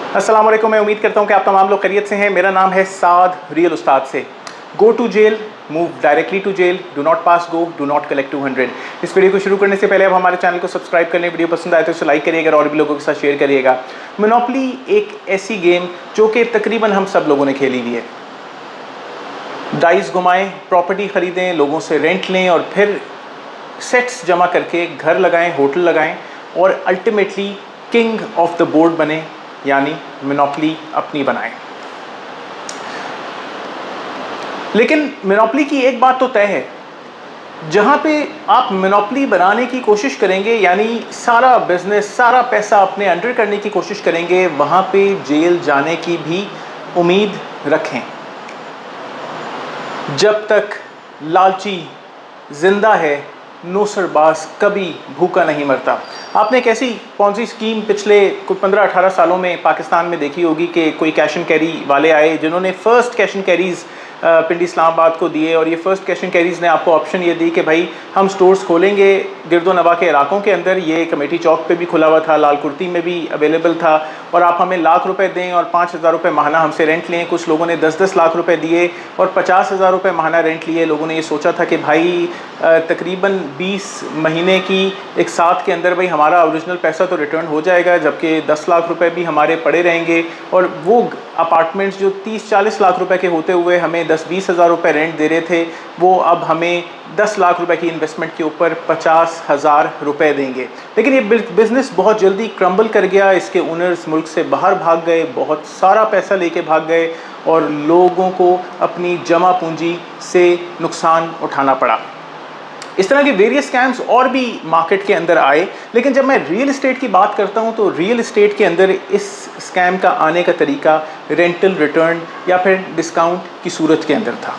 अस्सलाम वालेकुम। मैं उम्मीद करता हूं कि आप तमाम लोग खैरियत से हैं। मेरा नाम है साद रियल उस्ताद से। Go to jail, move directly to jail, do not pass go, do not collect 200। इस वीडियो को शुरू करने से पहले आप हमारे चैनल को सब्सक्राइब कर लें। वीडियो पसंद आए तो इसे लाइक करिएगा और भी लोगों के साथ शेयर करिएगा। मोनोपोली एक ऐसी गेम जो कि तकरीबन हम सब लोगों ने खेली हुई है। डाइस घुमाएं, प्रॉपर्टी ख़रीदें, लोगों से रेंट लें और फिर सेट्स जमा करके घर लगाएं, होटल लगाएं और ultimately king of the board बने, यानी मोनोपोली अपनी बनाएं। लेकिन मोनोपोली की एक बात तो तय है, जहां पे आप मोनोपोली बनाने की कोशिश करेंगे, यानी सारा बिजनेस, सारा पैसा अपने अंडर करने की कोशिश करेंगे, वहां पे जेल जाने की भी उम्मीद रखें। जब तक लालची जिंदा है, नौसरबाज कभी भूखा नहीं मरता। आपने एक ऐसी पॉन्जी स्कीम पिछले कुछ 15-18 सालों में पाकिस्तान में देखी होगी कि कोई कैश एंड कैरी वाले आए जिन्होंने फ़र्स्ट कैश एंड कैरीज़ पिंडी इस्लामाबाद को दिए। और ये फ़र्स्ट कैश एंड कैरीज़ ने आपको ऑप्शन ये दी कि भाई हम स्टोर्स खोलेंगे गिरदो नवा के इलाकों के अंदर। ये कमेटी चौक पे भी खुला हुआ था, लाल कुर्ती में भी अवेलेबल था। और आप हमें ₹1,00,000 दें और 5,000 रुपये माहाना हमसे रेंट लें। कुछ लोगों ने 10-10 लाख रुपए दिए और 50,000 रुपये माहाना रेंट लिए। लोगों ने ये सोचा था कि भाई तकरीबन 20 महीने की एक साथ के अंदर भाई हमारा ओरिजिनल पैसा तो रिटर्न हो जाएगा, जबकि 10 लाख रुपए भी हमारे पड़े रहेंगे। और वो अपार्टमेंट्स जो 30-40 लाख रुपए के होते हुए हमें 10-20 हज़ार रुपये रेंट दे रहे थे, वो अब हमें 10 लाख रुपए की इन्वेस्टमेंट के ऊपर 50,000 रुपये देंगे। लेकिन ये बिज़नेस बहुत जल्दी क्रम्बल कर गया। इसके ओनर्स मुल्क से बाहर भाग गए, बहुत सारा पैसा लेके भाग गए और लोगों को अपनी जमा पूंजी से नुकसान उठाना पड़ा। इस तरह के वेरियस स्कैम्स और भी मार्केट के अंदर आए। लेकिन जब मैं रियल एस्टेट की बात करता हूं तो रियल एस्टेट के अंदर इस स्कैम का आने का तरीका रेंटल रिटर्न या फिर डिस्काउंट की सूरत के अंदर था।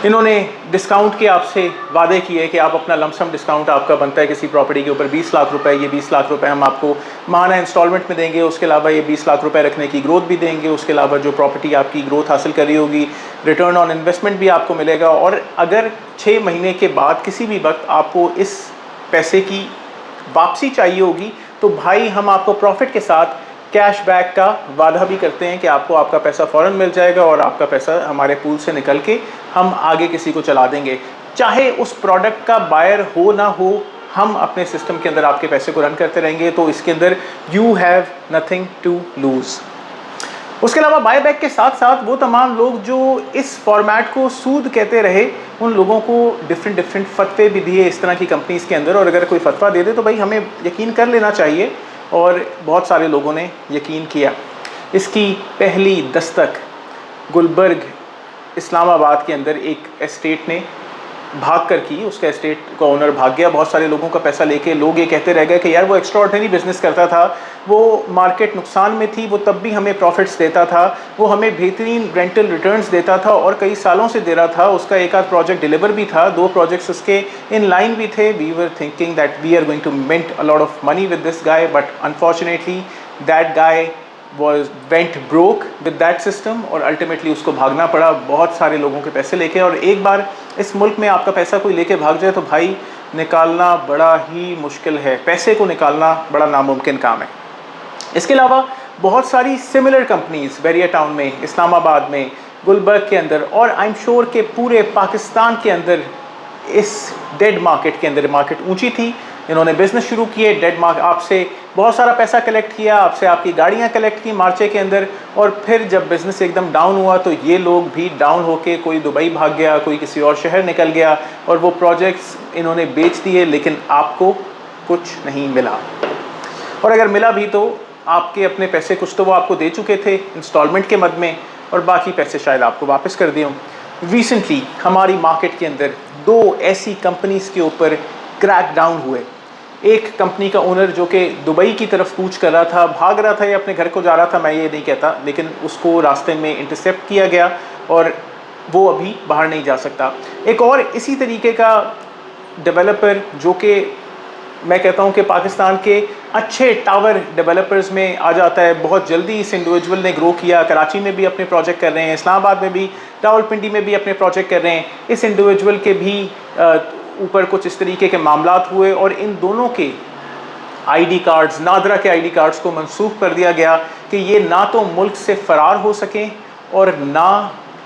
इन्होंने डिस्काउंट के आपसे वादे किए कि आप अपना लमसम डिस्काउंट आपका बनता है किसी प्रॉपर्टी के ऊपर 20 लाख रुपए, ये 20 लाख रुपए हम आपको माहाना इंस्टॉलमेंट में देंगे। उसके अलावा ये 20 लाख रुपए रखने की ग्रोथ भी देंगे। उसके अलावा जो प्रॉपर्टी आपकी ग्रोथ हासिल कर रही होगी, रिटर्न ऑन इन्वेस्टमेंट भी आपको मिलेगा। और अगर 6 महीने के बाद किसी भी वक्त आपको इस पैसे की वापसी चाहिए होगी तो भाई हम आपको प्रॉफिट के साथ कैश बैक का वादा भी करते हैं कि आपको आपका पैसा फ़ौरन मिल जाएगा और आपका पैसा हमारे पूल से निकल के हम आगे किसी को चला देंगे। चाहे उस प्रोडक्ट का बायर हो ना हो, हम अपने सिस्टम के अंदर आपके पैसे को रन करते रहेंगे। तो इसके अंदर you have nothing to lose. उसके अलावा बायबैक के साथ साथ वो तमाम लोग जो इस फॉर्मेट को सूद कहते रहे, उन लोगों को डिफरेंट फतवे भी दिए इस तरह की कंपनीज़ के अंदर। और अगर कोई फतवा दे दे तो भाई हमें यकीन कर लेना चाहिए, और बहुत सारे लोगों ने यकीन किया। इसकी पहली दस्तक गुलबर्ग इस्लामाबाद के अंदर एक एस्टेट ने भाग कर की। उसका एस्टेट का ओनर भाग गया बहुत सारे लोगों का पैसा लेके। लोग ये कहते रह गए कि यार वो एक्स्ट्राऑर्डिनरी बिजनेस करता था, वो मार्केट नुकसान में थी, वो तब भी हमें प्रॉफिट्स देता था, वो हमें बेहतरीन रेंटल रिटर्न्स देता था और कई सालों से दे रहा था। उसका एक आध प्रोजेक्ट डिलीवर भी था, 2 प्रोजेक्ट्स उसके इन लाइन भी थे। We were thinking that we are going to mint a lot of money with this guy, but unfortunately that guy went broke with that system और अल्टीमेटली उसको भागना पड़ा बहुत सारे लोगों के पैसे लेके। और एक बार इस मुल्क में आपका पैसा कोई लेके भाग जाए तो भाई निकालना बड़ा ही मुश्किल है, पैसे को निकालना बड़ा नामुमकिन काम है। इसके अलावा बहुत सारी सिमिलर कंपनीज बैरिया टाउन में, इस्लामाबाद में, गुलबर्ग के अंदर और आई एम श्योर के पूरे पाकिस्तान के अंदर इस डेड मार्केट के अंदर, मार्केट ऊंची थी, इन्होंने बिजनेस शुरू किए। डेड मार्केट आपसे बहुत सारा पैसा कलेक्ट किया, आपसे आपकी गाड़ियां कलेक्ट की मार्चे के अंदर। और फिर जब बिज़नेस एकदम डाउन हुआ तो ये लोग भी डाउन होके कोई दुबई भाग गया, कोई किसी और शहर निकल गया और वो प्रोजेक्ट्स इन्होंने बेच दिए। लेकिन आपको कुछ नहीं मिला, और अगर मिला भी तो आपके अपने पैसे कुछ तो वो आपको दे चुके थे इंस्टॉलमेंट के मद में, और बाकी पैसे शायद आपको वापस कर दिए हों। रिसेंटली हमारी मार्केट के अंदर 2 ऐसी कंपनीज़ के ऊपर क्रैक डाउन हुए। एक कंपनी का ओनर जो कि दुबई की तरफ कूच कर रहा था, भाग रहा था या अपने घर को जा रहा था, मैं ये नहीं कहता, लेकिन उसको रास्ते में इंटरसेप्ट किया गया और वो अभी बाहर नहीं जा सकता। एक और इसी तरीके का डेवलपर जो कि मैं कहता हूं कि पाकिस्तान के अच्छे टावर डेवलपर्स में आ जाता है, बहुत जल्दी इस इंडिविजुअल ने ग्रो किया। कराची में भी अपने प्रोजेक्ट कर रहे हैं, इस्लामाबाद में भी, रावलपिंडी में भी अपने प्रोजेक्ट कर रहे हैं। इस इंडिविजुअल के भी ऊपर कुछ इस तरीके के मामलात हुए और इन दोनों के आईडी कार्ड्स, नादरा के आईडी कार्ड्स को मनसूख कर दिया गया कि ये ना तो मुल्क से फ़रार हो सकें और ना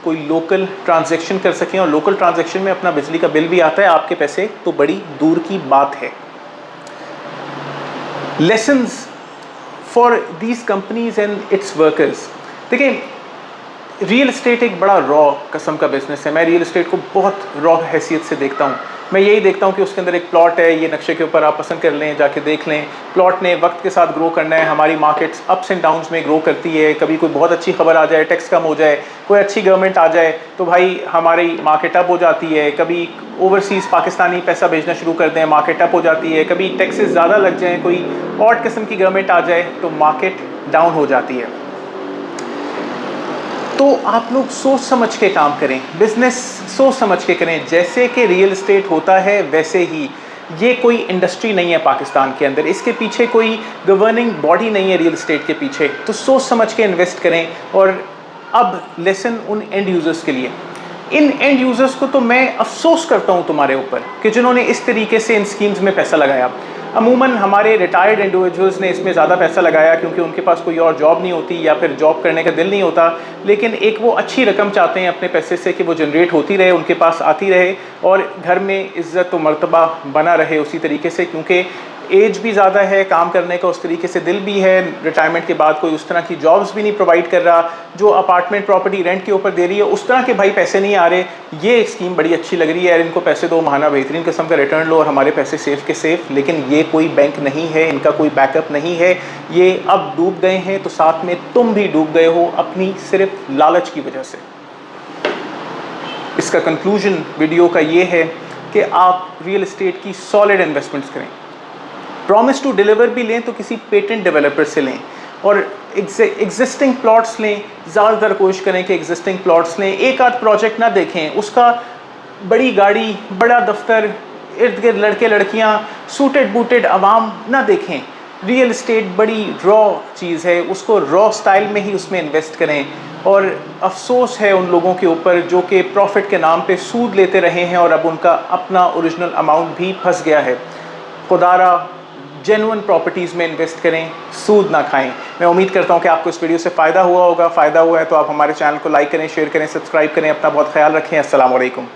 कोई लोकल ट्रांजैक्शन कर सकें, और लोकल ट्रांजैक्शन में अपना बिजली का बिल भी आता है, आपके पैसे तो बड़ी दूर की बात है। Lessons for these companies and it's workers. देखिए, रियल इस्टेट एक बड़ा रॉ कस्म का बिजनेस है। मैं रियल इस्टेट को बहुत रॉ हैसियत से देखता हूँ। मैं यही देखता हूँ कि उसके अंदर एक प्लॉट है, ये नक्शे के ऊपर आप पसंद कर लें, जाके देख लें। प्लॉट ने वक्त के साथ ग्रो करना है। हमारी मार्केट्स अप्स एंड डाउन्स में ग्रो करती है। कभी कोई बहुत अच्छी खबर आ जाए, टैक्स कम हो जाए, कोई अच्छी गवर्नमेंट आ जाए तो भाई हमारी मार्केट अप हो जाती है। कभी ओवरसीज़ पाकिस्तानी पैसा भेजना शुरू कर दें, मार्केट अप हो जाती है। कभी टैक्सेस ज़्यादा लग जाएँ, कोई ऑड किस्म की गवर्नमेंट आ जाए तो मार्केट डाउन हो जाती है। तो आप लोग सोच समझ के काम करें, बिजनेस सोच समझ के करें। जैसे कि रियल इस्टेट होता है वैसे ही ये कोई इंडस्ट्री नहीं है पाकिस्तान के अंदर, इसके पीछे कोई गवर्निंग बॉडी नहीं है रियल इस्टेट के पीछे। तो सोच समझ के इन्वेस्ट करें। और अब लेसन उन एंड यूज़र्स के लिए, इन एंड यूज़र्स को तो मैं अफसोस करता हूँ तुम्हारे ऊपर कि जिन्होंने इस तरीके से इन स्कीम्स में पैसा लगाया। अमूमन हमारे रिटायर्ड इंडिविजुअल्स ने इसमें ज़्यादा पैसा लगाया क्योंकि उनके पास कोई और जॉब नहीं होती या फिर जॉब करने का दिल नहीं होता, लेकिन एक वो अच्छी रकम चाहते हैं अपने पैसे से कि वो जनरेट होती रहे, उनके पास आती रहे और घर में इज़्ज़त व मर्तबा बना रहे उसी तरीके से। क्योंकि एज भी ज़्यादा है, काम करने का उस तरीके से दिल भी है, रिटायरमेंट के बाद कोई उस तरह की जॉब्स भी नहीं प्रोवाइड कर रहा, जो अपार्टमेंट प्रॉपर्टी रेंट के ऊपर दे रही है उस तरह के भाई पैसे नहीं आ रहे। ये एक स्कीम बड़ी अच्छी लग रही है यार, इनको पैसे दो, महाना बेहतरीन किस्म का रिटर्न लो और हमारे पैसे सेफ के सेफ। लेकिन ये कोई बैंक नहीं है, इनका कोई बैकअप नहीं है, ये अब डूब गए हैं तो साथ में तुम भी डूब गए हो अपनी सिर्फ लालच की वजह से। इसका कंक्लूजन वीडियो का ये है कि आप रियल इस्टेट की सॉलिड इन्वेस्टमेंट्स करें, प्रॉमिस टू डिलीवर भी लें तो किसी पेटेंट डेवलपर से लें और एग्जिस्टिंग प्लॉट्स लें। ज़्यादातर कोशिश करें कि एग्जिस्टिंग प्लॉट्स लें, एक आध प्रोजेक्ट ना देखें, उसका बड़ी गाड़ी, बड़ा दफ्तर, इर्द गिर्द लड़के लड़कियां, सूटेड बूटेड आवाम ना देखें। रियल इस्टेट बड़ी रॉ चीज़ है, उसको रॉ स्टाइल में ही उसमें इन्वेस्ट करें। और अफसोस है उन लोगों के ऊपर जो कि प्रॉफिट के नाम पे सूद लेते रहे हैं और अब उनका अपना ओरिजिनल अमाउंट भी फंस गया है। खुदारा जेन्युइन प्रॉपर्टीज़ में इन्वेस्ट करें, सूद ना खाएं। मैं उम्मीद करता हूं कि आपको इस वीडियो से फ़ायदा हुआ होगा। फ़ायदा हुआ है तो आप हमारे चैनल को लाइक करें, शेयर करें, सब्सक्राइब करें। अपना बहुत ख्याल रखें। अस्सलाम वालेकुम।